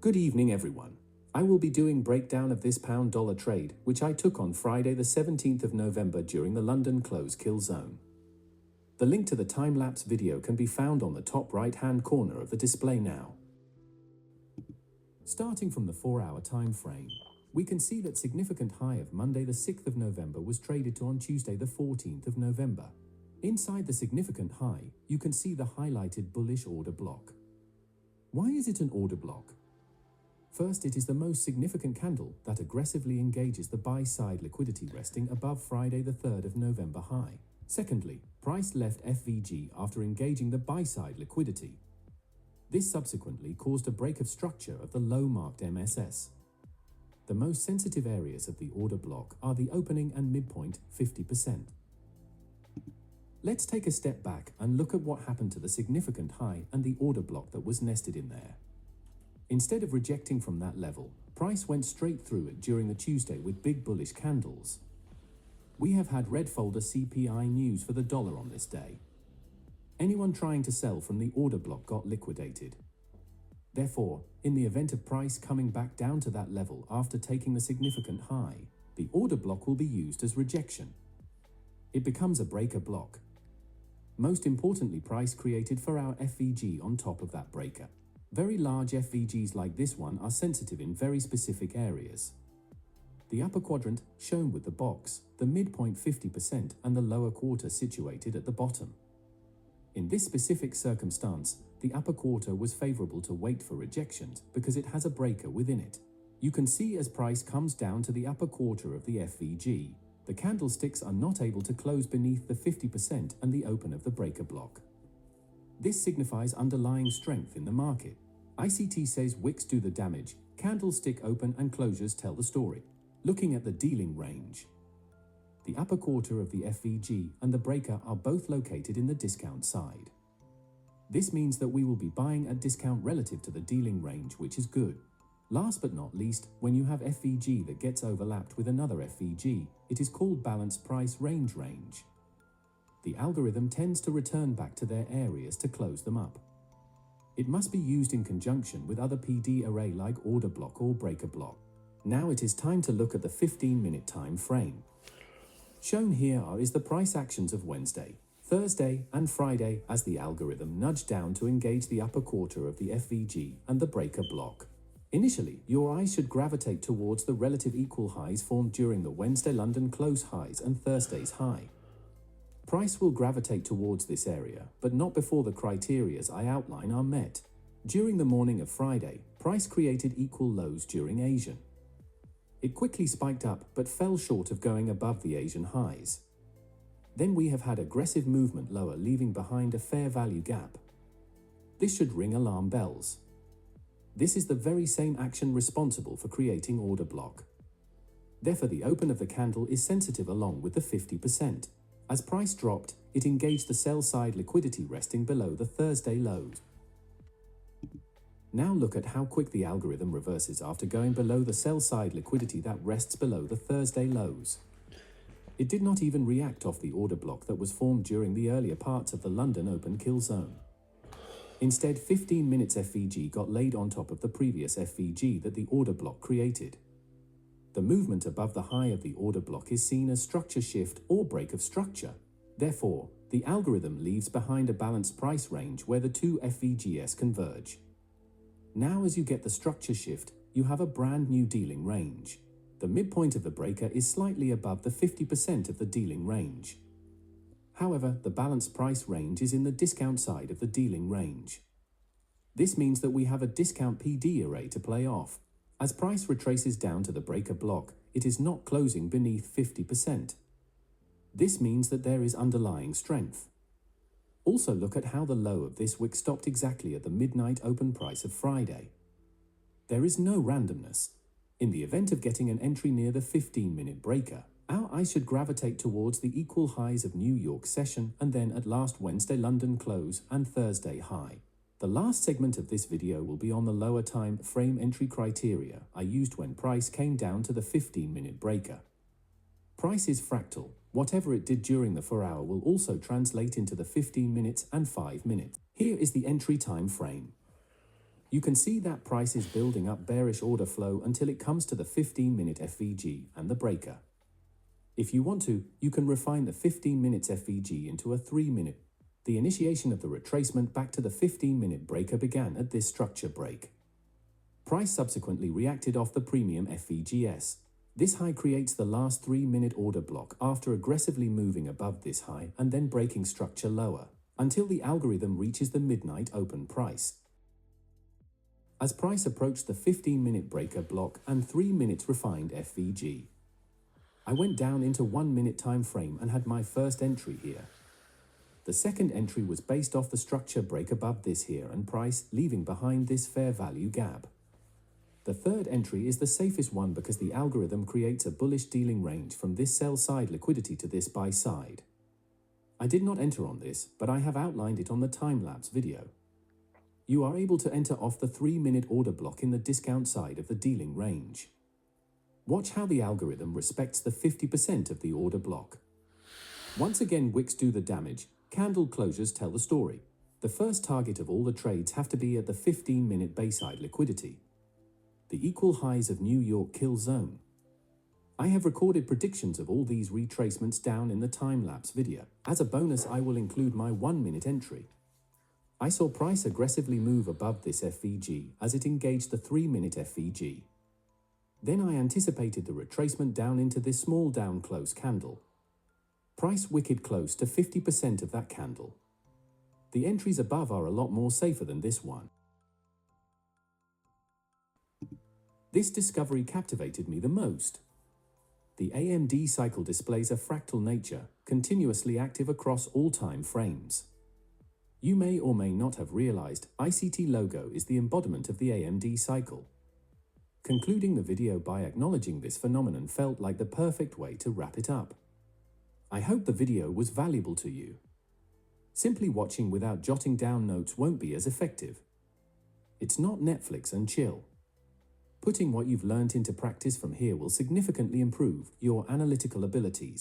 Good evening, everyone. I will be doing breakdown of this pound-dollar trade, which I took on Friday the 17th of November during the London close kill zone. The link to the time-lapse video can be found on the top right-hand corner of the display now. Starting from the 4-hour time frame, we can see that significant high of Monday the 6th of November was traded to on Tuesday the 14th of November. Inside the significant high, you can see the highlighted bullish order block. Why is it an order block? First, it is the most significant candle that aggressively engages the buy-side liquidity resting above Friday the 3rd of November high. Secondly, price left FVG after engaging the buy-side liquidity. This subsequently caused a break of structure of the low-marked MSS. The most sensitive areas of the order block are the opening and midpoint 50%. Let's take a step back and look at what happened to the significant high and the order block that was nested in there. Instead of rejecting from that level, price went straight through it during the Tuesday with big bullish candles. We have had red folder CPI news for the dollar on this day. Anyone trying to sell from the order block got liquidated. Therefore, in the event of price coming back down to that level after taking the significant high, the order block will be used as rejection. It becomes a breaker block. Most importantly, price created for our FVG on top of that breaker. Very large FVGs like this one are sensitive in very specific areas. The upper quadrant, shown with the box, the midpoint 50% and the lower quarter situated at the bottom. In this specific circumstance, the upper quarter was favorable to wait for rejections because it has a breaker within it. You can see as price comes down to the upper quarter of the FVG, the candlesticks are not able to close beneath the 50% and the open of the breaker block. This signifies underlying strength in the market. ICT says wicks do the damage, candlestick open and closures tell the story. Looking at the dealing range, the upper quarter of the FVG and the breaker are both located in the discount side. This means that we will be buying at discount relative to the dealing range, which is good. Last but not least, when you have FVG that gets overlapped with another FVG, it is called balanced price range. The algorithm tends to return back to their areas to close them up. It must be used in conjunction with other PD array like order block or breaker block. Now it is time to look at the 15-minute time frame. Shown here is the price actions of Wednesday, Thursday and Friday as the algorithm nudged down to engage the upper quarter of the FVG and the breaker block. Initially, your eyes should gravitate towards the relative equal highs formed during the Wednesday London close highs and Thursday's high. Price will gravitate towards this area, but not before the criteria I outline are met. During the morning of Friday, price created equal lows during Asian. It quickly spiked up but fell short of going above the Asian highs. Then we have had aggressive movement lower, leaving behind a fair value gap. This should ring alarm bells. This is the very same action responsible for creating order block. Therefore, the open of the candle is sensitive along with the 50%. As price dropped, it engaged the sell side liquidity resting below the Thursday lows. Now look at how quick the algorithm reverses after going below the sell side liquidity that rests below the Thursday lows. It did not even react off the order block that was formed during the earlier parts of the London open kill zone. Instead, 15 minutes FVG got laid on top of the previous FVG that the order block created. The movement above the high of the order block is seen as structure shift or break of structure. Therefore, the algorithm leaves behind a balanced price range where the two FVGs converge. Now as you get the structure shift, you have a brand new dealing range. The midpoint of the breaker is slightly above the 50% of the dealing range. However, the balanced price range is in the discount side of the dealing range. This means that we have a discount PD array to play off. As price retraces down to the breaker block, it is not closing beneath 50%. This means that there is underlying strength. Also look at how the low of this wick stopped exactly at the midnight open price of Friday. There is no randomness. In the event of getting an entry near the 15-minute breaker, our eye should gravitate towards the equal highs of New York session and then at last Wednesday London close and Thursday high. The last segment of this video will be on the lower time frame entry criteria I used when price came down to the 15-minute breaker. Price is fractal. Whatever it did during the 4-hour will also translate into the 15 minutes and 5 minutes. Here is the entry time frame. You can see that price is building up bearish order flow until it comes to the 15-minute FVG and the breaker. If you want to, you can refine the 15 minutes FVG into a 3-minute. The initiation of the retracement back to the 15-minute breaker began at this structure break. Price subsequently reacted off the premium FVGS. This high creates the last 3-minute order block after aggressively moving above this high and then breaking structure lower, until the algorithm reaches the midnight open price. As price approached the 15-minute breaker block and 3 minutes refined FVG, I went down into 1-minute time frame and had my first entry here. The second entry was based off the structure break above this here and price leaving behind this fair value gap. The third entry is the safest one because the algorithm creates a bullish dealing range from this sell side liquidity to this buy side. I did not enter on this, but I have outlined it on the time-lapse video. You are able to enter off the 3-minute order block in the discount side of the dealing range. Watch how the algorithm respects the 50% of the order block. Once again, wicks do the damage. Candle closures tell the story. The first target of all the trades have to be at the 15-minute Bayside liquidity, the equal highs of New York kill zone. I have recorded predictions of all these retracements down in the time-lapse video. As a bonus, I will include my 1-minute entry. I saw price aggressively move above this FVG as it engaged the 3-minute FVG. Then I anticipated the retracement down into this small down close candle. Price wicked close to 50% of that candle. The entries above are a lot more safer than this one. This discovery captivated me the most. The AMD cycle displays a fractal nature, continuously active across all time frames. You may or may not have realized ICT logo is the embodiment of the AMD cycle. Concluding the video by acknowledging this phenomenon felt like the perfect way to wrap it up. I hope the video was valuable to you. Simply watching without jotting down notes won't be as effective. It's not Netflix and chill. Putting what you've learned into practice from here will significantly improve your analytical abilities.